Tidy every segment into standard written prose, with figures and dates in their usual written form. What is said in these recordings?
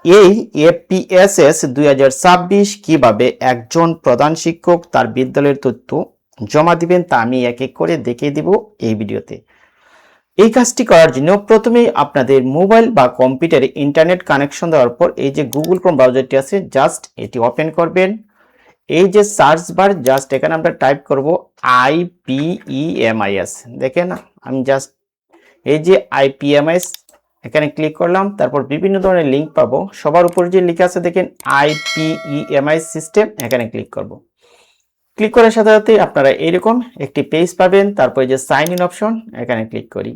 এই এপিএসএস 2026 কিভাবে একজন প্রধান শিক্ষক তার বিদ্যালয়ের তথ্য জমা দিবেন তা আমি এক এক করে দেখিয়ে দিব এই ভিডিওতে। এই কাজটি করার জন্য প্রথমেই আপনাদের মোবাইল বা কম্পিউটারে ইন্টারনেট কানেকশন দেওয়ার পর এই যে গুগল ক্রোম ব্রাউজারটি আছে জাস্ট এটি ওপেন করবেন। এই যে সার্চ বার জাস্ট এখানে আমরা টাইপ করব IPEMIS। দেখেন আমি জাস্ট এই যে IPMIS এখানে ক্লিক করলাম, তারপর বিভিন্ন ধরনের লিঙ্ক পাবো। সবার উপর যে লেখা আছে দেখেন IPEMIS সিস্টেম, এখানে ক্লিক করব। ক্লিক করার সাথে সাথে আপনারা এরকম একটি পেজ পাবেন। তারপরে যে সাইন ইন অপশন এখানে ক্লিক করি।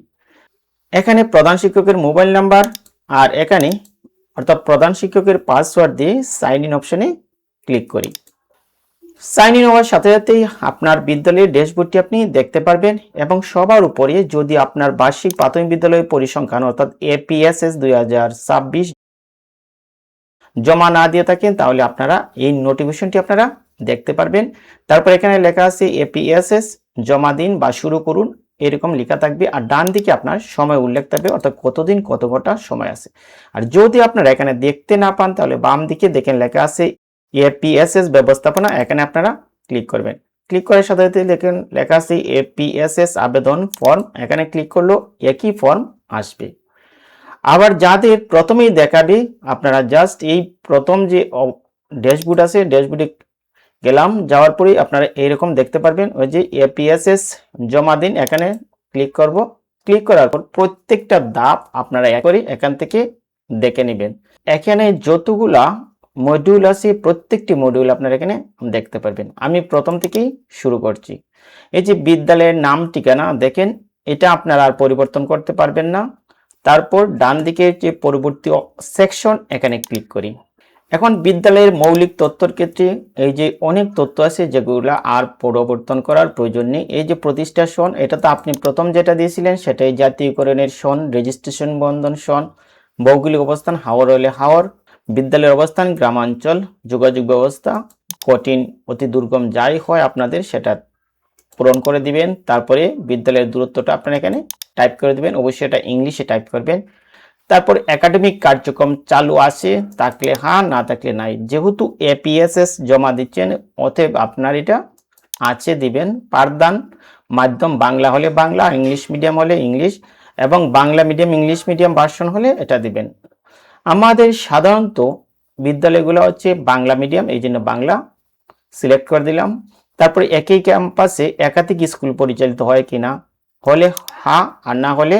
এখানে প্রধান শিক্ষকের মোবাইল নাম্বার আর এখানে অর্থাৎ প্রধান শিক্ষকের পাসওয়ার্ড দিয়ে সাইন ইন অপশনে ক্লিক করি। সাইন ইন হওয়ার সাথে সাথেই আপনার বিদ্যালয়ের ড্যাশবোর্ডটি আপনি দেখতে পারবেন এবং সবার উপরে যদি আপনার বার্ষিক প্রাথমিক বিদ্যালয়ের পরিসংখ্যান অর্থাৎ এপিএসএস 2026 জমা না দিয়ে থাকেন তাহলে আপনারা এই নোটিফিকেশনটি আপনারা দেখতে পারবেন। তারপর এখানে লেখা আছে এপিএসএস জমা দিন বা শুরু করুন, এরকম লেখা থাকবে। আর ডান দিকে আপনার সময় উল্লেখ থাকবে অর্থাৎ কতদিন কত ঘন্টা সময় আছে। আর যদি আপনারা এখানে দেখতে না পান তাহলে বাম দিকে দেখেন লেখা আছে এপিএসএস ব্যবস্থাপনা, এখানে আপনারা ক্লিক করবেন। ক্লিক করার সাথে সাথে দেখেন লেখা আছে এপিএসএস আবেদন ফর্ম, এখানে ক্লিক করলো একই ফর্ম আসবে। আবার যাদের প্রথমেই দেখাবে আপনারা জাস্ট এই প্রথম যে ড্যাশবোর্ড আছে ড্যাশবোর্ডে গেলাম, যাওয়ার পরেই আপনারা এইরকম দেখতে পারবেন ওই যে এপিএসএস জমা দিন, এখানে ক্লিক করব। ক্লিক করার পর প্রত্যেকটা ধাপ আপনারা এখান থেকে দেখে নেবেন। এখানে যতগুলা মডিউল আছে প্রত্যেকটি মডিউল আপনারা এখানে দেখতে পারবেন। আমি প্রথম থেকেই শুরু করছি। এই যে বিদ্যালয়ের নাম ঠিকানা দেখেন, এটা আপনারা আর পরিবর্তন করতে পারবেন না। তারপর ডান দিকে যে পরবর্তী সেকশন এখানে ক্লিক করি। এখন বিদ্যালয়ের মৌলিক তথ্যের ক্ষেত্রে এই যে অনেক তথ্য আছে যেগুলো আর পরিবর্তন করার প্রয়োজন নেই। এই যে প্রতিষ্ঠা সন, এটা তো আপনি প্রথম যেটা দিয়েছিলেন সেটাই জাতীয়করণের সন, রেজিস্ট্রেশন বন্ধন সন, ভৌগোলিক অবস্থান হাওর হলে হাওর, বিদ্যালয়ের অবস্থান গ্রামাঞ্চল, যোগাযোগ ব্যবস্থা কঠিন অতি দুর্গম যাই হয় আপনাদের সেটা পূরণ করে দিবেন। তারপরে বিদ্যালয়ের দূরত্বটা আপনারা এখানে টাইপ করে দিবেন, অবশ্যই এটা ইংলিশে টাইপ করবেন। তারপর একাডেমিক কার্যক্রম চালু আছে থাকলে হ্যাঁ, না থাকলে নাই। যেহেতু এপিএসএস জমা দিচ্ছেন অতএব আপনার এটা আছে দিবেন। পাঠদান মাধ্যম বাংলা হলে বাংলা, ইংলিশ মিডিয়াম হলে ইংলিশ এবং Bangla medium English medium version হলে এটা দিবেন। আমাদের সাধারণত বিদ্যালয়গুলো হচ্ছে বাংলা মিডিয়াম, এই জন্য বাংলা সিলেক্ট করে দিলাম। তারপরে একই ক্যাম্পাসে একাধিক স্কুল পরিচালিত হয় কিনা, হলে হ্যাঁ আর না হলে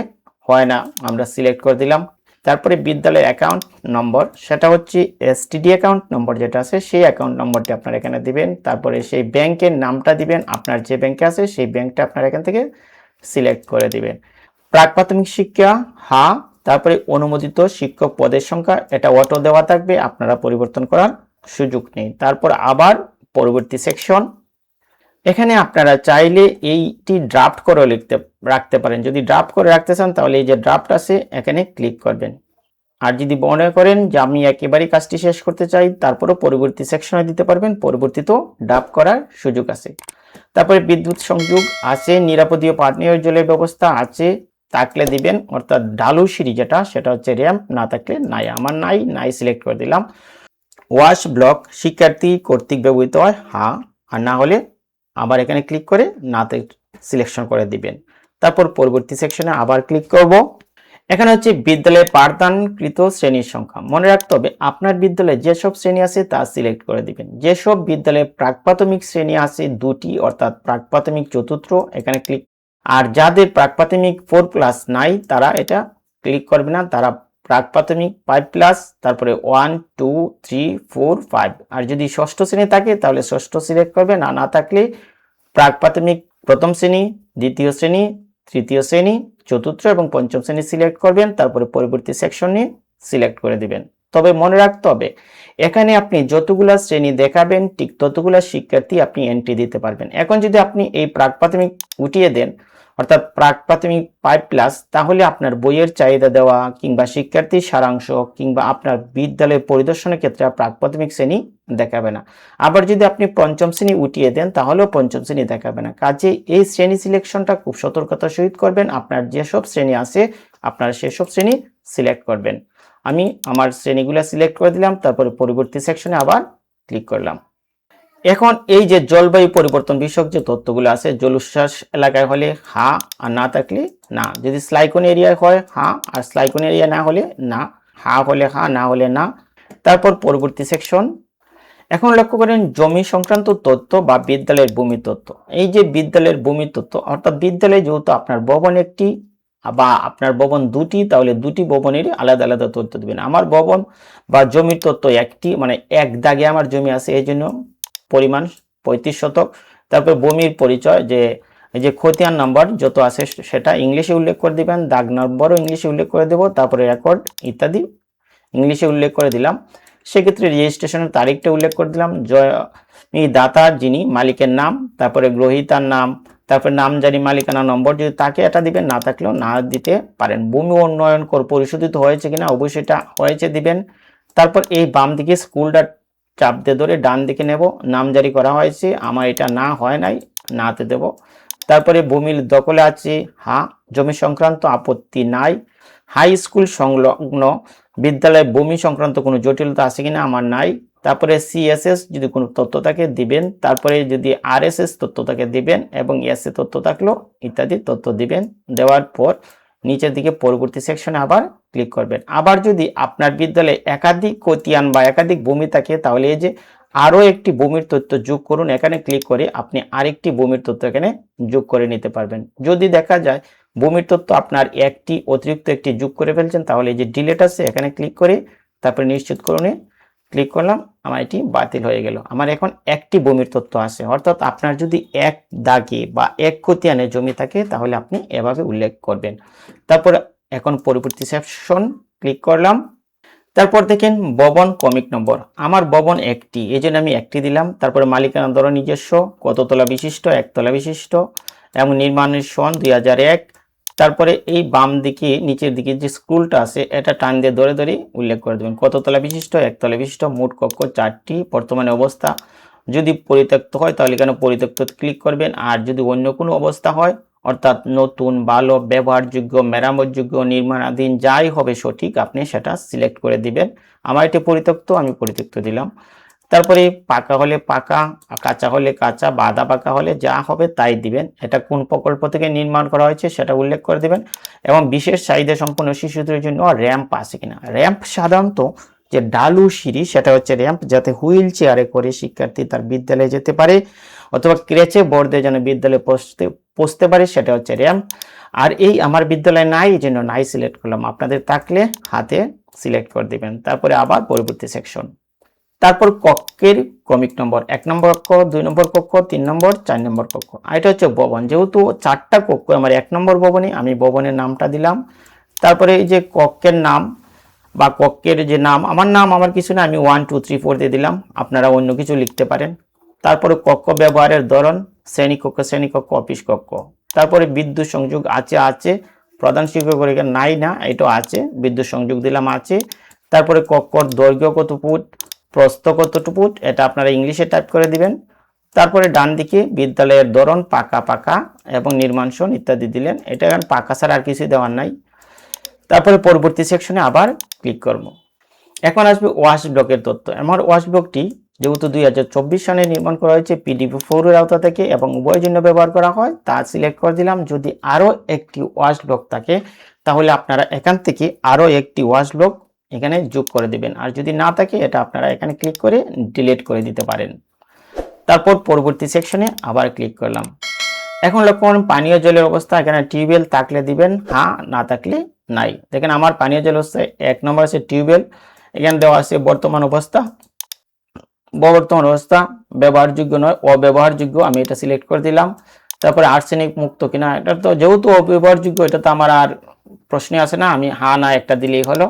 হয় না আমরা সিলেক্ট করে দিলাম। তারপরে বিদ্যালয়ের অ্যাকাউন্ট নম্বর, সেটা হচ্ছে এসটিডি অ্যাকাউন্ট নম্বর যেটা আছে সেই অ্যাকাউন্ট নম্বরটি আপনারা এখানে দিবেন। তারপরে সেই ব্যাংকের নামটা দিবেন, আপনার যে ব্যাংকে আছে সেই ব্যাংকটা আপনারা এখান থেকে সিলেক্ট করে দিবেন। প্রাক প্রাথমিক শিক্ষা হ্যাঁ, তারপরে অনুমোদিত শিক্ষক পদের সংখ্যা এটা অটো দেওয়া থাকবে, আপনারা পরিবর্তন করার সুযোগ নেই। তারপর আবার পরবর্তী সেকশন, এখানে আপনারা চাইলে এইটি ড্রাফট করে রাখতে পারেন। যদি ড্রাফট করে রাখতে চান তাহলে এই যে ড্রাফট আছে এখানে ক্লিক করবেন। আর যদি মনে করেন যে আমি একেবারেই কাজটি শেষ করতে চাই তারপরও পরবর্তী সেকশনে দিতে পারবেন, পরবর্তীতেও ড্রাফট করার সুযোগ আছে। তারপরে বিদ্যুৎ সংযোগ আছে, নিরাপদীয় পানীয় জলের ব্যবস্থা আছে থাকলে দিবেন, অর্থাৎ ঢালু সিঁড়ি যেটা সেটা হচ্ছে র্যাম্প, না থাকলে নাই। আমার নাই সিলেক্ট করে দিলাম। ওয়াশ ব্লক শিক্ষার্থী কর্তৃক ব্যবহৃত হয় হ্যাঁ, আর না হলে আবার এখানে ক্লিক করে নাতে সিলেকশন করে দিবেন। তারপর পরবর্তী সেকশনে আবার ক্লিক করব। এখানে হচ্ছে বিদ্যালয়ে পাঠদানকৃত শ্রেণীর সংখ্যা। মনে রাখতে হবে আপনার বিদ্যালয়ে যেসব শ্রেণী আছে তা সিলেক্ট করে দিবেন। যেসব বিদ্যালয়ে প্রাক প্রাথমিক শ্রেণী আছে দুটি অর্থাৎ প্রাক প্রাথমিক চতুর্থ এখানে ক্লিক, আর যাদের প্রাক প্রাথমিক 4+ নাই তারা এটা ক্লিক করবে না, তারা প্রাক প্রাথমিক 5+, তারপরে 1 2 3 4 5। আর যদি ষষ্ঠ শ্রেণী থাকে তাহলে ষষ্ঠ সিলেক্ট করবেন, আর না থাকলে প্রাক প্রাথমিক প্রথম শ্রেণী, দ্বিতীয় শ্রেণী, তৃতীয় শ্রেণী, চতুর্থ এবং পঞ্চম শ্রেণী সিলেক্ট করবেন। তারপরে পরবর্তী সেকশনে সিলেক্ট করে দিবেন। তবে মনে রাখতে হবে এখানে আপনি যতগুলা শ্রেণী দেখাবেন ঠিক ততগুলা শিক্ষার্থী আপনি এন্ট্রি দিতে পারবেন। এখন যদি আপনি এই প্রাক প্রাথমিক উঠিয়ে দেন অর্থাৎ প্রাক প্রাথমিক 5+, তাহলে আপনার বইয়ের চাহিদা দেওয়া কিংবা শিক্ষার্থীর সারাংশ কিংবা আপনার বিদ্যালয়ের পরিদর্শনের ক্ষেত্রে প্রাক প্রাথমিক শ্রেণী দেখাবে না। আবার যদি আপনি পঞ্চম শ্রেণী উঠিয়ে দেন তাহলেও পঞ্চম শ্রেণী দেখাবে না। কাজে এই শ্রেণী সিলেকশনটা খুব সতর্কতার সহিত করবেন। আপনার যেসব শ্রেণী আছে আপনারা সেসব শ্রেণী সিলেক্ট করবেন। আমি আমার শ্রেণীগুলো সিলেক্ট করে দিলাম, তারপরে পরবর্তী সেকশনে আবার ক্লিক করলাম। এখন এই যে জলবায়ু পরিবর্তন বিষয়ক যে তথ্যগুলো আছে, জলোচ্ছ্বাস এলাকায় হলে হা, আর না থাকলে না। যদি স্লাইকোন এরিয়ায় হয় হা, আর স্লাইকোন এরিয়া না হলে না। হা হলে হা, না হলে না। তারপর পরবর্তী সেকশন। এখন লক্ষ্য করেন জমি সংক্রান্ত তথ্য বা বিদ্যালয়ের ভূমি তথ্য। এই যে বিদ্যালয়ের ভূমি তথ্য, অর্থাৎ বিদ্যালয়ে যেহেতু আপনার ভবন একটি বা আপনার ভবন দুটি, তাহলে দুটি ভবনেরই আলাদা আলাদা তথ্য দিবেন। আমার ভবন বা জমির তথ্য একটি, মানে এক দাগে আমার জমি আছে, এই জন্য পরিমাণ 35 শতক। তারপর ভূমির পরিচয়, যে এই যে খতিয়ান নাম্বার যত আছে সেটা ইংলিশে উল্লেখ করে দিবেন, দাগ নম্বরও ইংলিশে উল্লেখ করে দেব, তারপরে রেকর্ড ইত্যাদি ইংলিশে উল্লেখ করে দিলাম। সেক্ষেত্রে রেজিস্ট্রেশনের তারিখটা উল্লেখ করে দিলাম, দাতার যিনি মালিকের নাম, তারপরে গ্রহীতার নাম, তারপরে নামজারি মালিকানা নম্বর যদি থাকে এটা দিবেন, না থাকলেও না দিতে পারেন। ভূমি উন্নয়ন কর পরিশোধিত হয়েছে কিনা, অবশ্যই এটা হয়েছে দিবেন। তারপর এই বাম দিকে স্কুলটা চাপ দিয়ে ধরে ডান দিকে নেব, নামজারি করা হয়েছে, আমার এটা না হয় নাই, নাতে দেব। তারপরে ভূমির দখলে আছে হা, জমি সংক্রান্ত আপত্তি নাই। হাই স্কুল সংলগ্ন বিদ্যালয়ে ভূমি সংক্রান্ত কোনো জটিলতা আছে কিনা, আমার নাই। তারপরে সিএসএস যদি কোনো তথ্য থাকে দিবেন, তারপরে যদি আরএসএস তথ্য থাকে দিবেন, এবং এসএ তথ্য থাকলেও ইত্যাদি তথ্য দিবেন। দেওয়ার পর নিচের দিকে পরবর্তী সেকশনে আবার ক্লিক করবেন। আবার যদি আপনার বিদ্যালয়ে একাধিক খতিয়ান বা একাধিক ভূমি থাকে, তাহলে এই যে আরও একটি ভূমির তথ্য যোগ করুন, এখানে ক্লিক করে আপনি আরেকটি ভূমির তথ্য এখানে যোগ করে নিতে পারবেন। যদি দেখা যায় ভূমির তথ্য আপনার একটি অতিরিক্ত একটি যোগ করে ফেলছেন, তাহলে এই যে ডিলিট আছে এখানে ক্লিক করে তারপরে নিশ্চিতকরণে ক্লিক করলাম, আমার এটি বাতিল হয়ে গেল। আমার এখন একটি ভূমির তথ্য আছে। অর্থাৎ আপনার যদি এক দাগে বা এক খতিয়ানে জমি থাকে, তাহলে আপনি এভাবে উল্লেখ করবেন। তারপর এখন পরবর্তী সেকশন ক্লিক করলাম। তারপর দেখেন ভবন ক্রমিক নম্বর, আমার ভবন একটি, এই জন্য আমি একটি দিলাম। তারপরে মালিকানা ধরো নিজস্ব, কত তলা বিশিষ্ট, একতলা বিশিষ্ট, এবং নির্মাণের সন 2001। তারপরে এই বাম দিকে নিচের দিকে যে স্ক্রুলটা আছে এটা টান দিয়ে ধরে ধরে উল্লেখ করে দেবেন, কত তলা বিশিষ্ট, একতলা বিশিষ্ট, মোট কক্ষ 4টি, বর্তমানে অবস্থা। যদি পরিত্যক্ত হয় তাহলে এখানে পরিত্যক্ত ক্লিক করবেন, আর যদি অন্য কোনো অবস্থা হয়, অর্থাৎ নতুন, ভালো, ব্যবহারযোগ্য, মেরামতযোগ্য, নির্মাণাধীন, যাই হবে সঠিক, আপনি সেটা সিলেক্ট করে দিবেন। আমার এটি পরিত্যক্ত, আমি পরিত্যক্ত দিলাম। তারপরে পাকা হলে পাকা, কাঁচা হলে কাঁচা, বাঁধা পাকা হলে যা হবে তাই দিবেন। এটা কোন প্রকল্প থেকে নির্মাণ করা হয়েছে সেটা উল্লেখ করে দিবেন, এবং বিশেষ চাহিদা সম্পন্ন শিশুদের জন্য র্যাম্প আছে কিনা। র্যাম্প সাধারণত যে ডালু সিঁড়ি সেটা হচ্ছে র্যাম্প, যাতে হুইল চেয়ারে করে শিক্ষার্থী তার বিদ্যালয়ে যেতে পারে, অথবা ক্রেচে বোর্ডে যেন বিদ্যালয়ে পৌঁছতে পারে, সেটা হচ্ছে র্যাম্প। আর এই আমার বিদ্যালয়ে নাই, এই জন্য নাই সিলেক্ট করলাম। আপনাদের থাকলে হাতে সিলেক্ট করে দিবেন। তারপরে আবার পরবর্তী সেকশন। তারপর কক্ষের ক্রমিক নম্বর, 1 নম্বর কক্ষ, 2 নম্বর কক্ষ, 3 নম্বর, 4 নম্বর কক্ষ। আর এটা হচ্ছে ভবন, যেহেতু 4টা কক্ষ আমার 1 নম্বর ভবনে, আমি ভবনের নামটা দিলাম। তারপরে এই যে কক্ষের নাম বা কক্ষের যে নাম, আমার কিছু না, আমি 1 2 3 4 দিয়ে দিলাম, আপনারা অন্য কিছু লিখতে পারেন। তারপরে কক্ষ ব্যবহারের ধরন, শ্রেণীকক্ষ, অফিস কক্ষ। তারপরে বিদ্যুৎ সংযোগ আছে, প্রধান শিক্ষকের এখানে নাই না, এটাও আছে, বিদ্যুৎ সংযোগ দিলাম আছে। তারপরে কক্ষর দৈর্ঘ্য কত ফুট, প্রস্থ কতটুকু ফুট, এটা আপনারা ইংলিশে টাইপ করে দিবেন। তারপরে ডান দিকে বিদ্যালয়ের ধরন, পাকা এবং নির্মাণ সন ইত্যাদি দিলেন। এটা এখন পাকা ছাড়া আর কিছু দেওয়ার নাই। তারপরে পরবর্তী সেকশনে আবার ক্লিক করব। এখন আসবে ওয়াশ ব্লকের তথ্য। আমার ওয়াশ ব্লকটি যেহেতু 2024 সালে নির্মাণ করা হয়েছে PDP4 এর আওতা থেকে এবং উভয়ের জন্য ব্যবহার করা হয়, তা সিলেক্ট করে দিলাম। যদি আরও একটি ওয়াশ ব্লক থাকে, তাহলে আপনারা এখান থেকে আরও একটি ওয়াশ ব্লক এখানে যোগ করে দিবেন, আর যদি না থাকে এটা আপনারা এখানে ক্লিক করে ডিলিট করে দিতে পারেন। তারপর পরবর্তী সেকশনে আবার ক্লিক করলাম। এখন লক্ষ্য করুন পানীয় জলের অবস্থা, এখানে টিউবওয়েল থাকলে দিবেন হ্যাঁ, না থাকলে নাই। দেখেন আমার পানীয় জল হচ্ছে 1 নম্বর আছে টিউবওয়েল, এখানে দেওয়া আছে বর্তমান অবস্থা, ব্যবহারযোগ্য নয়, অব্যবহারযোগ্য, আমি এটা সিলেক্ট করে দিলাম। তারপরে আর্সেনিক মুক্ত কিনা, এটা তো যেহেতু অব্যবহারযোগ্য, এটা তো আমার আর প্রশ্নে আসে না, আমি হ্যাঁ না একটা দিলেই হলো।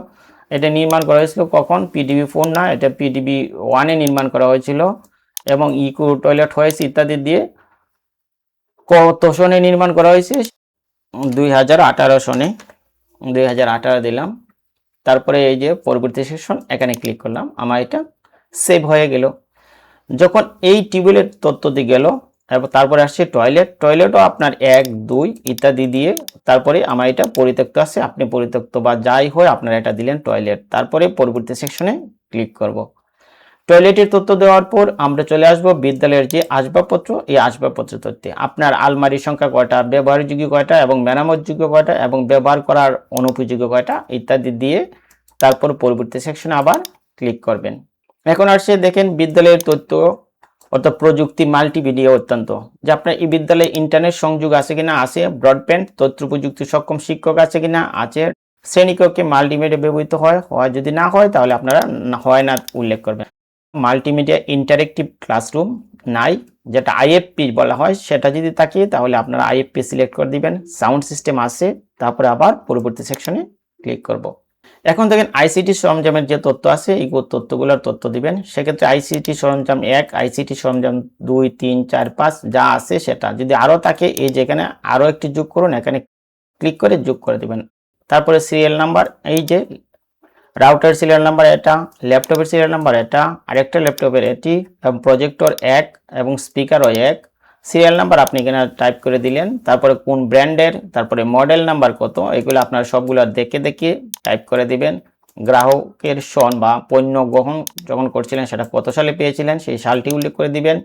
এটা নির্মাণ করা হয়েছিল কখন, PDP4 না, এটা PDP1 এ নির্মাণ করা হয়েছিল, এবং ইকো টয়লেট হয়েছে ইত্যাদি দিয়ে কত সনে নির্মাণ করা হয়েছে, 2018 সনে, 2018 দিলাম। তারপরে এই যে পরবর্তী সেকশন, এখানে ক্লিক করলাম, আমার এটা সেভ হয়ে গেল। যখন এই টিউবওয়েলের তথ্য দিয়ে গেল, এবং তারপরে আসছে টয়লেট, টয়লেটও আপনার 1 2 ইত্যাদি দিয়ে তারপরে আমার এটা পরিত্যক্ত আছে, আপনি পরিত্যক্ত বা যাই হয় আপনারা এটা দিলেন টয়লেট। তারপরে পরবর্তী সেকশনে ক্লিক করব। টয়লেটের তথ্য দেওয়ার পর আমরা চলে আসব বিদ্যালয়ের যে আসবাবপত্র, এই আসবাবপত্র তথ্যে আপনার আলমারির সংখ্যা কয়টা, ব্যবহারযোগ্য কয়টা এবং মেরামতযোগ্য কয়টা এবং ব্যবহার করার অনুপযোগ্য কয়টা ইত্যাদি দিয়ে তারপর পরবর্তী সেকশনে আবার ক্লিক করবেন। এখন আসছে দেখেন বিদ্যালয়ের তথ্য অর্থাৎ প্রযুক্তি মাল্টিমিডিয়া অত্যন্ত, যে আপনার এই বিদ্যালয়ে ইন্টারনেট সংযোগ আছে কিনা, আছে, ব্রডব্যান্ড তথ্য প্রযুক্তি সক্ষম শিক্ষক আছে কিনা, আছে, শ্রেণীকক্ষে মাল্টিমিডিয়া ব্যবহৃত হয়, যদি না হয় তাহলে আপনারা হয় না উল্লেখ করবেন। মাল্টিমিডিয়া ইন্টারেক্টিভ ক্লাসরুম নাই, যেটা আইএফপি বলা হয়, সেটা যদি থাকে তাহলে আপনারা আইএফপি সিলেক্ট করে দিবেন। সাউন্ড সিস্টেম আছে, তারপরে আবার পরবর্তী সেকশনে ক্লিক করব। এখন দেখেন আইসিটি সরঞ্জামের যে তথ্য আছে এই তথ্যগুলোর তথ্য দিবেন। সেক্ষেত্রে আইসিটি সরঞ্জাম 1, আইসিটি সরঞ্জাম 2 3 4 5 যা আছে সেটা, যদি আরো থাকে এই যে এখানে আরো একটি যোগ করুন, এখানে ক্লিক করে যোগ করে দিবেন। তারপরে সিরিয়াল নাম্বার, এই যে রাউটার সিরিয়াল নাম্বার এটা, ল্যাপটপের সিরিয়াল নাম্বার এটা, আরেকটা ল্যাপটপের এটি, এবং প্রজেক্টর 1 এবং স্পিকারও 1, সিরিয়াল নাম্বার আপনি এখানে টাইপ করে দিলেন, তারপরে কোন ব্র্যান্ডের, তারপরে মডেল নাম্বার কত, এগুলো আপনার সবগুলো দেখে দেখে টাইপ করে দিবেন। গ্রাহকের সন বা পণ্য গ্রহণ যখন করছিলেন সেটা কত সালে পেয়েছিলেন সেই সালটি উল্লেখ করে দিবেন।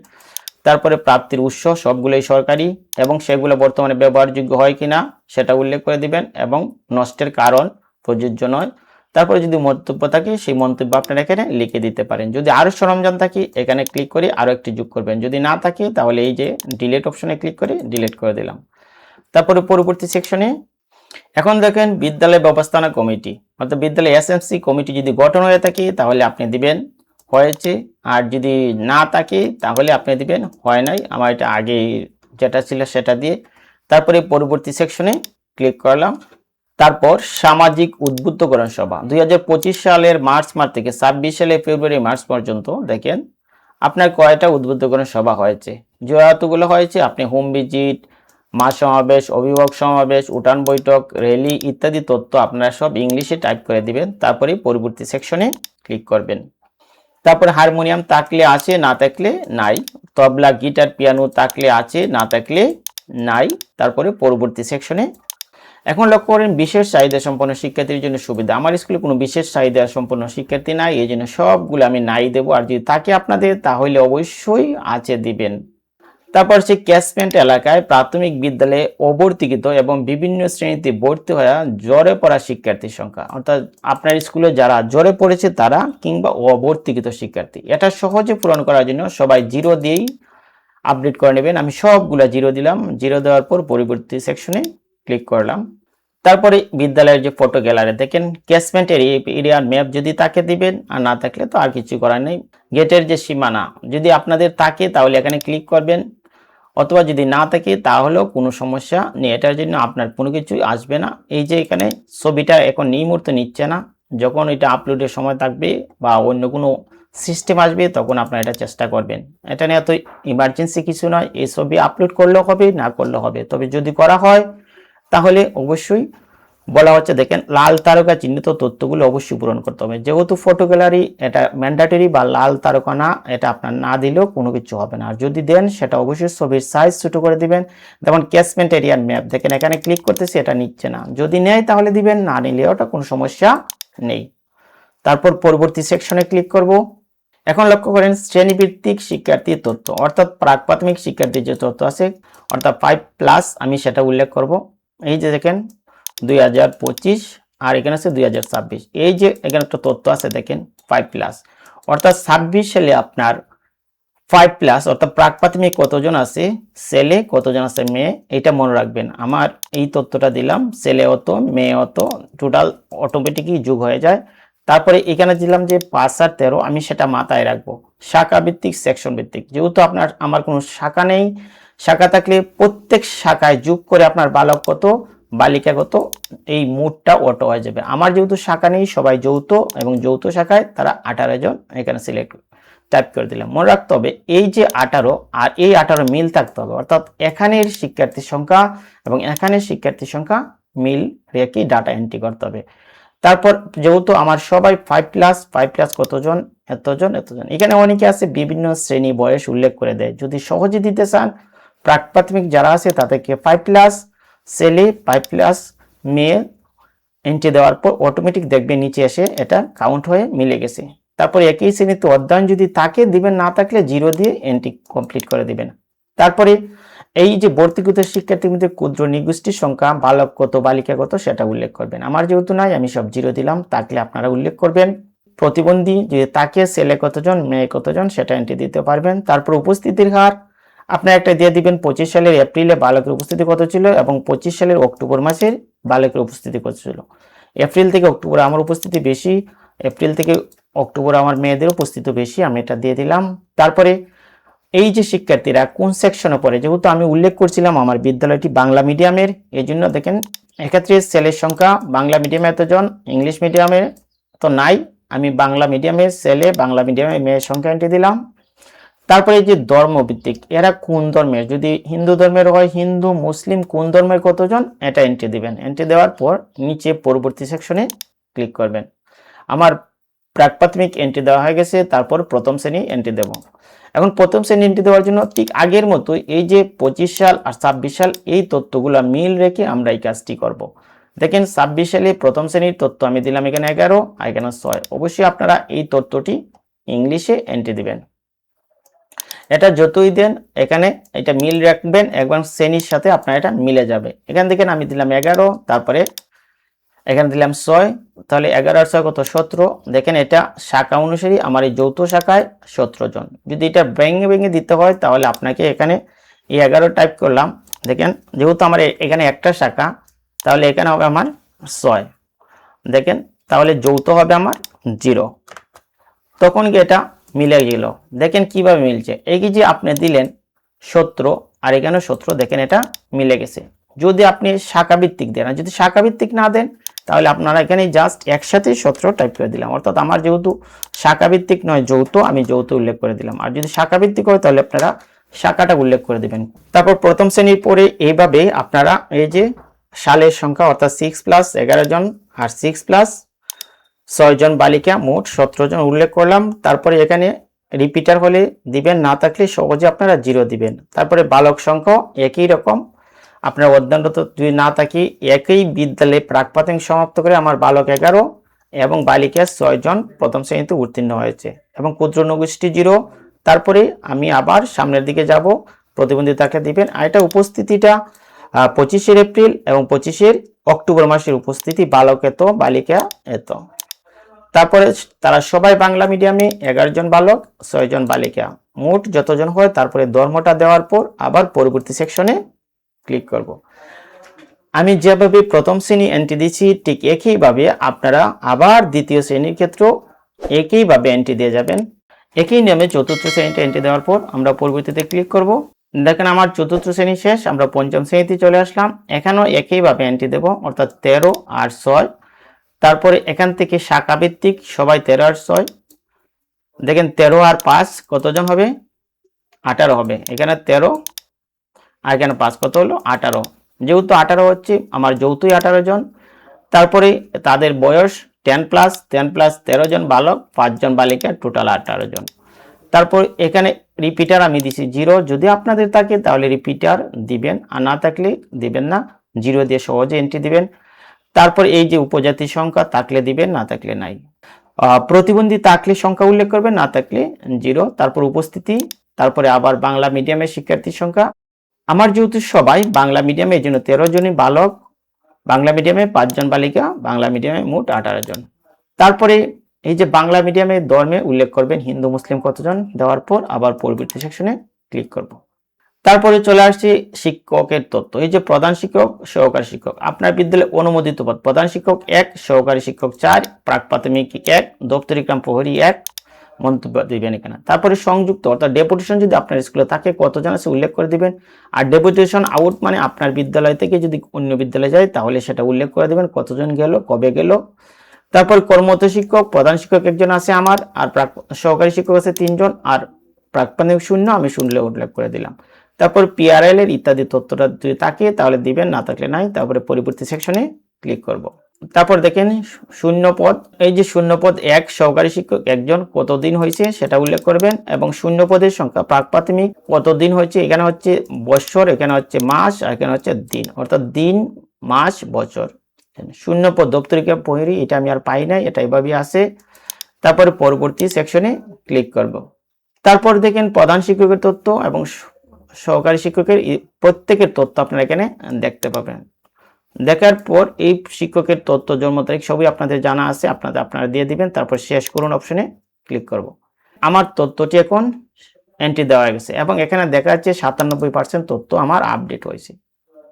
তারপরে প্রাপ্তির উৎস সবগুলোই সরকারি এবং সেগুলো বর্তমানে ব্যবহারযোগ্য হয় কিনা সেটা উল্লেখ করে দিবেন এবং নষ্টের কারণ প্রযোজ্য নয়। তারপরে যদি মন্তব্য থাকে সেই মন্তব্য আপনারা এখানে লিখে দিতে পারেন। যদি আরো সরঞ্জাম থাকে এখানে ক্লিক করে আরো একটি যোগ করবেন, যদি না থাকে তাহলে এই যে ডিলিট অপশনে ক্লিক করে ডিলিট করে দিলাম। তারপরে পরবর্তী সেকশনে এখন দেখেন বিদ্যালয় ব্যবস্থাপনা কমিটি অর্থাৎ বিদ্যালয় এসএমসি কমিটি যদি গঠন হয়ে থাকে তাহলে আপনি দিবেন হয়েছে, আর যদি না থাকে তাহলে আপনি দিবেন হয় নাই। আমার এটা আগে যেটা ছিল সেটা দিয়ে তারপরে পরবর্তী সেকশনে ক্লিক করলাম। তারপর সামাজিক উদ্বুদ্ধকরণ সভা 2025 সালের মার্চ মাস থেকে 26 সালের ফেব্রুয়ারি মার্চ পর্যন্ত দেখেন আপনার কয়টা উদ্বুদ্ধকরণ সভা হয়েছে, যতগুলো হয়েছে আপনি হোম ভিজিট, মাস সমাবেশ, অভিভাবক সমাবেশ, উঠান বৈঠক, র্যালি ইত্যাদি তথ্য আপনারা সব ইংলিশে টাইপ করে দিবেন। তারপরে পরবর্তী সেকশনে ক্লিক করবেন। তারপরে হারমোনিয়াম থাকলে আছে, না থাকলে নাই, তবলা, গিটার, পিয়ানো থাকলে আছে, না থাকলে নাই। তারপরে পরবর্তী সেকশনে এখন লক্ষ্য করেন বিশেষ চাহিদা সম্পন্ন শিক্ষার্থীর জন্য সুবিধা, আমার স্কুলে কোনো বিশেষ চাহিদা সম্পন্ন শিক্ষার্থী নাই, এই জন্য সবগুলো আমি নাই দেবো। আর যদি থাকে আপনাদের তাহলে অবশ্যই আছে দিবেন। তারপর হচ্ছে ক্যাচমেন্ট এলাকায় প্রাথমিক বিদ্যালয়ে অভর্তিকৃত এবং বিভিন্ন শ্রেণীতে ভর্তি হওয়া জ্বরে পড়া শিক্ষার্থীর সংখ্যা, অর্থাৎ আপনার স্কুলে যারা জ্বরে পড়েছে তারা কিংবা অভর্তিকৃত শিক্ষার্থী, এটা সহজে পূরণ করার জন্য সবাই 0 দিয়েই আপডেট করে নেবেন। আমি সবগুলা 0 দিলাম। 0 দেওয়ার পর পরবর্তী সেকশনে ক্লিক করলাম। তারপরে বিদ্যালয়ের যে ফটো গ্যালারি দেখেন ক্যাচমেন্ট এরিয়ার ম্যাপ যদি তাকে দিবেন, আর না থাকলে তো আর কিছু করার নেই। গেটের যে সীমানা যদি আপনাদের থাকে তাহলে এখানে ক্লিক করবেন, অথবা যদি না থাকে তাহলেও কোনো সমস্যা নেই, এটার জন্য আপনার কোনো কিছুই আসবে না। এই যে এখানে ছবিটা এখন এই মুহূর্তে নিচ্ছে না, যখন এটা আপলোডের সময় থাকবে বা অন্য কোনো সিস্টেম আসবে তখন আপনারা এটা চেষ্টা করবেন। এটা নিয়ে এত ইমার্জেন্সি কিছু নয়, এই ছবি আপলোড করলেও হবে, না করলেও হবে, তবে যদি করা হয় তাহলে অবশ্যই বলা হচ্ছে দেখেন লাল তারকা চিহ্নিত তথ্যগুলো অবশ্যই পূরণ করতে হবে। যেহেতু ফটো গ্যালারি এটা ম্যান্ডেটরি বা লাল তারকা না, এটা আপনার না দিলেও কোনো কিছু হবে না। আর যদি দেন সেটা অবশ্যই ছবির সাইজ ছোট করে দিবেন। যেমন ক্যাচমেন্ট এরিয়ার ম্যাপ দেখেন এখানে ক্লিক করতেছি, এটা নিচ্ছে না, যদি নেয় তাহলে দিবেন, না নিলে ওটা কোনো সমস্যা নেই। তারপর পরবর্তী সেকশনে ক্লিক করব। এখন লক্ষ্য করেন শ্রেণীভিত্তিক শিক্ষার্থীর তথ্য অর্থাৎ প্রাক প্রাথমিক শিক্ষার্থীর যে তথ্য আছে অর্থাৎ 5+ আমি সেটা উল্লেখ করব। এই যে দেখেন 2025 আর এখানে আছে 2026, এই যে এখানে একটা তথ্য আছে দেখেন 5+ অর্থাৎ 26 সালে আপনার 5+ অর্থাৎ প্রাক প্রাথমিক কতজন আছে ছেলে, কতজন আছে মেয়ে, এটা মনে রাখবেন। আমার এই তথ্যটা দিলাম, ছেলে অত, মেয়ে অত, টোটাল অটোমেটিকই যোগ হয়ে যায়। তারপরে এখানে দিলাম যে 5 আর 13, আমি সেটা মাথায় রাখবো। শাখা ভিত্তিক, সেকশন ভিত্তিক, যেহেতু আমার কোনো শাখা নেই, শাখা থাকলে প্রত্যেক শাখায় যোগ করে আপনার বালক কত বালিকা কত এই মোটটা অটো হয়ে যাবে। আমার যেহেতু শাখা নেই, সবাই যৌথ এবং যৌথ শাখায় তারা 18 জন, এখানে সিলেক্ট টাইপ করে দিলাম। মনে রাখতে হবে এই যে 18 আর এই 18 মিল থাকতে হবে, অর্থাৎ এখানের শিক্ষার্থীর সংখ্যা এবং এখানের শিক্ষার্থীর সংখ্যা মিল রেখে ডাটা এন্ট্রি করতে হবে। তারপর যেহেতু আমার সবাই 5+ কতজন, এতজন এতজন, এখানে অনেকে আছে বিভিন্ন শ্রেণী বয়স উল্লেখ করে দেয়, যদি সহজে দিতে চান প্রাক প্রাথমিক যারা আছে তাদেরকে 5+ ছেলে 5+ মেয়ে এন্ট্রি দেওয়ার পর অটোমেটিক দেখবে নিচে এসে এটা কাউন্ট হয়ে মিলে গেছে। তারপর একই শ্রেণীতে অধ্যয়ন যদি থাকে দিবেন, না থাকলে 0 দিয়ে এন্ট্রি কমপ্লিট করে দিবেন। তারপরে এই যে ভর্তিকৃত শিক্ষার্থীর মধ্যে ক্ষুদ্র নিগোষ্ঠীর সংখ্যা বালক কত বালিকা কত সেটা উল্লেখ করবেন। আমার যেহেতু নাই আমি সব 0 দিলাম, থাকলে আপনারা উল্লেখ করবেন। প্রতিবন্ধী যদি থাকে ছেলে কতজন মেয়ে কতজন সেটা এন্ট্রি দিতে পারবেন। তারপর উপস্থিতির হার আপনারা একটা দিয়ে দিবেন 25 সালের এপ্রিলে বালকের উপস্থিতি কত ছিল এবং 25 সালের অক্টোবর মাসের বালকের উপস্থিতি কত ছিল। এপ্রিল থেকে অক্টোবর আমার উপস্থিতি বেশি, এপ্রিল থেকে অক্টোবর আমার মেয়েদের উপস্থিতি বেশি, আমি এটা দিয়ে দিলাম। তারপরে এই যে শিক্ষার্থীরা কোন সেকশনে পড়ে, যেহেতু আমি উল্লেখ করছিলাম আমার বিদ্যালয়টি বাংলা মিডিয়ামের, এই জন্য দেখেন এক্ষেত্রে ছেলের সংখ্যা বাংলা মিডিয়ামে এতজন, ইংলিশ মিডিয়ামে তো নাই, আমি বাংলা মিডিয়ামের ছেলে বাংলা মিডিয়ামের মেয়ের সংখ্যা এন্ট্রি দিলাম। তারপরে এই যে ধর্মভিত্তিক এরা কোন ধর্মের, যদি হিন্দু ধর্মের হয় হিন্দু মুসলিম কোন ধর্মের কতজন এটা এন্ট্রি দিবেন। এন্ট্রি দেওয়ার পর নিচে পরবর্তী সেকশনে ক্লিক করবেন। আমার প্রাক প্রাথমিক এন্ট্রি দেওয়া হয়ে গেছে, তারপর প্রথম শ্রেণী এন্ট্রি দেব। এখন প্রথম শ্রেণী এন্ট্রি দেওয়ার জন্য ঠিক আগের মতো এই যে 25 সাল আর 26 সাল এই তথ্যগুলো মিল রেখে আমরা এই কাজটি করব। দেখেন 26 সালে প্রথম শ্রেণীর তথ্য আমি দিলাম এখানে 11 আর এখানে 6। অবশ্যই আপনারা এই তথ্যটি ইংলিশে এন্ট্রি দিবেন। এটা যতই দেন এখানে এটা মিল রাখবেন, একবার শ্রেণীর সাথে আপনার এটা মিলে যাবে। এখান থেকে আমি দিলাম 11, তারপরে এখানে দিলাম 6, তাহলে 11 আর 6 কত 17। দেখেন এটা শাখা অনুসারে আমার এই যৌথ শাখায় 17 জন। যদি এটা ভেঙে ভেঙে দিতে হয় তাহলে আপনাকে এখানে এই 11 টাইপ করলাম। দেখেন যেহেতু আমার এখানে একটা শাখা তাহলে এখানে হবে আমার 6। দেখেন তাহলে যৌথ হবে আমার 0, তখন কি এটা মিলে গেল। দেখেন কিভাবে মিলছে, এই যে আপনি দিলেন 17 আর এখানে 17, দেখেন এটা মিলে গেছে। যদি আপনি শাখা ভিত্তিক দেন, যদি শাখা ভিত্তিক না দেন তাহলে আপনারা এখানে জাস্ট একসাথে 17 টাইপ করে দিলাম, অর্থাৎ আমার যেহেতু শাখা ভিত্তিক নয় যৌথ, আমি যৌথ উল্লেখ করে দিলাম। আর যদি শাখা ভিত্তিক হয় তাহলে আপনারা শাখাটা উল্লেখ করে দিবেন। তারপর প্রথম শ্রেণীর পরে এইভাবে আপনারা এই যে সালের সংখ্যা অর্থাৎ 6+ 11 জন আর 6+ 6 জন বালিকা মোট 17 জন উল্লেখ করলাম। তারপরে এখানে রিপিটার হলে দিবেন, না থাকলে সহজে আপনারা 0 দিবেন। তারপরে বালক সংখ্যা একই রকম, আপনার অধ্যয়নরত যদি না থাকি একই বিদ্যালয়ে প্রাক প্রাথমিক সমাপ্ত করে আমার বালক 11 এবং বালিকা 6 জন প্রথম শ্রেণীতে উত্তীর্ণ হয়েছে এবং ক্ষুদ্র নগোষ্ঠী 0। তারপরে আমি আবার সামনের দিকে যাব, প্রতিবন্ধিতাকে দিবেন। আর এটা উপস্থিতিটা 25 এপ্রিল এবং 25 অক্টোবর মাসের উপস্থিতি, বালক এত বালিকা এত। তারপরে তারা সবাই বাংলা মিডিয়ামে, 11 জন বালক 6 জন বালিকা, মোট যতজন হয়। তারপরে ধর্মটা দেওয়ার পর আবার পরবর্তী সেকশনে ক্লিক করব। আমি যেভাবে প্রথম শ্রেণী এন্ট্রি দিচ্ছি ঠিক একইভাবে আপনারা আবার দ্বিতীয় শ্রেণীর ক্ষেত্রেও একইভাবে এন্ট্রি দিয়ে যাবেন। একই নিয়মে চতুর্থ শ্রেণীতে এন্ট্রি দেওয়ার পর আমরা পরবর্তীতে ক্লিক করব। দেখেন আমার চতুর্থ শ্রেণী শেষ, আমরা পঞ্চম শ্রেণীতে চলে আসলাম। এখানেও একইভাবে এন্ট্রি দেব, অর্থাৎ 13 আর 6। তারপরে এখান থেকে শাখা ভিত্তিক সবাই 13 আর 6। দেখেন 13 আর 5 কতজন হবে, 18 হবে। এখানে 13 আর এখানে 5 কত হলো 18, যেহেতু 18 হচ্ছে আমার যৌথই 18 জন। তারপরে তাদের বয়স 10+, 13 জন বালক 5 জন বালিকা, টোটাল 18 জন। তারপর এখানে রিপিটার আমি দিছি 0, যদি আপনাদের থাকে তাহলে রিপিটার দিবেন, আর না থাকলে দিবেন না, 0 দিয়ে সহজে এন্ট্রি দিবেন। তারপর এই যে উপজাতি সংখ্যা থাকলে দিবেন, না থাকলে নাই। প্রতিবন্ধী থাকলে সংখ্যা উল্লেখ করবেন, না থাকলে 0। তারপর উপস্থিতি, তারপরে আবার বাংলা মিডিয়ামের শিক্ষার্থীর সংখ্যা। আমার যেহেতু সবাই বাংলা মিডিয়ামে, এই জন্য 13 জনই বালক বাংলা মিডিয়ামে, 5 জন বালিকা বাংলা মিডিয়ামে, মোট 18 জন। তারপরে এই যে বাংলা মিডিয়ামে ধর্মে উল্লেখ করবেন হিন্দু মুসলিম কতজন, দেওয়ার পর আবার পরবর্তী সেকশনে ক্লিক করব। তারপরে চলে আসছি শিক্ষকের তথ্য। এই যে প্রধান শিক্ষক সহকারী শিক্ষক, আপনার বিদ্যালয়ে অনুমোদিত পদ প্রধান শিক্ষক 1, সহকারী শিক্ষক 4, প্রাক প্রাথমিক 1, দপ্তরিকাম প্রহরী 1, মন্তব্য দিবেন এখানে। তারপরে সংযুক্ত অর্থাৎ ডেপুটেশন যদি আপনার স্কুলে থাকে কতজন আছে উল্লেখ করে দিবেন। আর ডেপুটেশন আউট মানে আপনার বিদ্যালয় থেকে যদি অন্য বিদ্যালয়ে যায় তাহলে সেটা উল্লেখ করে দিবেন, কতজন গেল কবে গেল। তারপর কর্মরত শিক্ষক প্রধান শিক্ষক 1 জন আছে আমার, আর সহকারী শিক্ষক আছে 3 জন, আর প্রাক প্রাথমিক 0, আমি 0 উল্লেখ করে দিলাম। তারপর পিআরএল এর ইত্যাদি তথ্যটা যদি থাকে তাহলে দিবেন, না থাকলে নাই। তারপরে পরবর্তী সেকশনে ক্লিক করব। তারপর দেখেন শূন্য পদ, এই যে শূন্য পদ 1 সহকারী শিক্ষক একজন কতদিন হয়েছে সেটা উল্লেখ করবেন এবং শূন্য পদের সংখ্যা প্রাক প্রাথমিক কতদিন হয়েছে, এখানে হচ্ছে বছর, এখানে হচ্ছে মাস, আর এখানে হচ্ছে দিন, অর্থাৎ দিন মাস বছর। শূন্য পদ দপ্তরিকা প্রহরী, এটা আমি আর পাই নাই, এটা এভাবেই আছে। তারপরে পরবর্তী সেকশনে ক্লিক করব। তারপর দেখেন প্রধান শিক্ষকের তথ্য এবং সহকারী শিক্ষকের প্রত্যেকের তথ্য আপনারা এখানে দেখতে পাবেন। দেখার পর এই শিক্ষকের তথ্য, জন্ম তারিখ সবই আপনাদের জানা আছে, আপনারা দিয়ে দিবেন। তারপর শেষ করুন অপশনে ক্লিক করব। আমার তথ্যটি এখন এন্ট্রি দেওয়া গেছে এবং এখানে দেখা যাচ্ছে 97% তথ্য আমার আপডেট হয়েছে।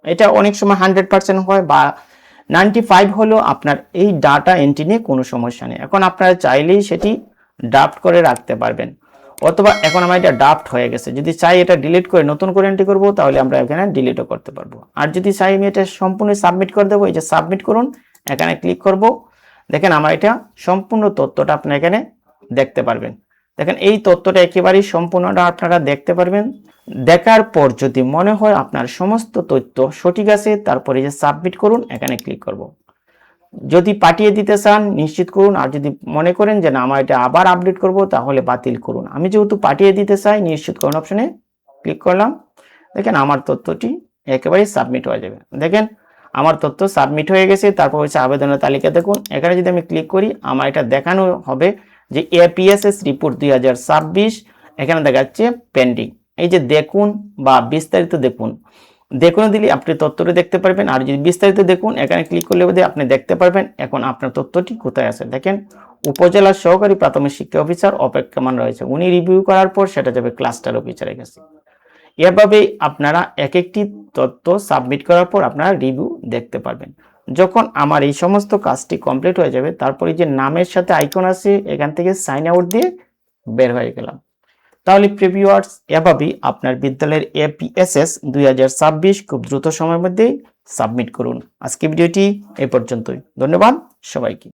এটা অনেক সময় 100% হয় বা 95 হলেও আপনার এই ডাটা এন্ট্রি নিয়ে কোনো সমস্যা নেই। এখন আপনারা চাইলেই সেটি ড্রাফট করে রাখতে পারবেন, অথবা এখন আমার এটা ড্রাফট হয়ে গেছে, যদি চাই এটা ডিলিট করে নতুন করে এন্ট্রি করব তাহলে আমরা এখানে ডিলিটও করতে পারবো। আর যদি চাই আমি এটা সম্পূর্ণ সাবমিট করে দেবো, এই যে সাবমিট করুন এখানে ক্লিক করব। দেখেন আমার এটা সম্পূর্ণ তথ্যটা আপনি এখানে দেখতে পারবেন। দেখেন এই তথ্যটা একেবারেই সম্পূর্ণটা আপনারা দেখতে পারবেন। দেখার পর যদি মনে হয় আপনার সমস্ত তথ্য সঠিক আছে, তারপরে যে সাবমিট করুন এখানে ক্লিক করব। যদি পাঠিয়ে দিতে চান নিশ্চিত করুন, আর যদি মনে করেন যে না আমার এটা আবার আপডেট করব তাহলে বাতিল করুন। আমি যেহেতু পাঠিয়ে দিতে চাই, নিশ্চিত করুন অপশনে ক্লিক করলাম। দেখেন আমার তথ্যটি একেবারেই সাবমিট হয়ে যাবে। দেখেন আমার তথ্য সাবমিট হয়ে গেছে। তারপর হচ্ছে আবেদনের তালিকা দেখুন, এখানে যদি আমি ক্লিক করি আমার এটা দেখানো হবে যে এপিএসএস রিপোর্ট 2026, এখানে দেখা যাচ্ছে পেন্ডিং। এই যে দেখুন বা বিস্তারিত দেখুন, দেখুন দিলে আপনি তথ্যটি দেখতে পারবেন। আর যদি বিস্তারিত দেখুন এখানে ক্লিক করলে বোধহয় আপনি দেখতে পারবেন এখন আপনার তথ্যটি কোথায় আছে। দেখেন উপজেলা সহকারী প্রাথমিক শিক্ষা অফিসার অপেক্ষমান রয়েছে, উনি রিভিউ করার পর সেটা যাবে ক্লাস্টার অফিসারের কাছে। এভাবে আপনারা এক একটি তথ্য সাবমিট করার পর আপনারা রিভিউ দেখতে পারবেন। যখন আমার এই সমস্ত কাজটি কমপ্লিট হয়ে যাবে, তারপরে যে নামের সাথে আইকন আছে এখান থেকে সাইন আউট দিয়ে বের হয়ে গেলাম। তাহলে প্রিভিউয়ার্স এভাবেই আপনার বিদ্যালয়ের এপিএসএস 2026 খুব দ্রুত সময়ের মধ্যে সাবমিট করুন। আজকে ভিডিওটি এ পর্যন্তই। ধন্যবাদ সবাইকে।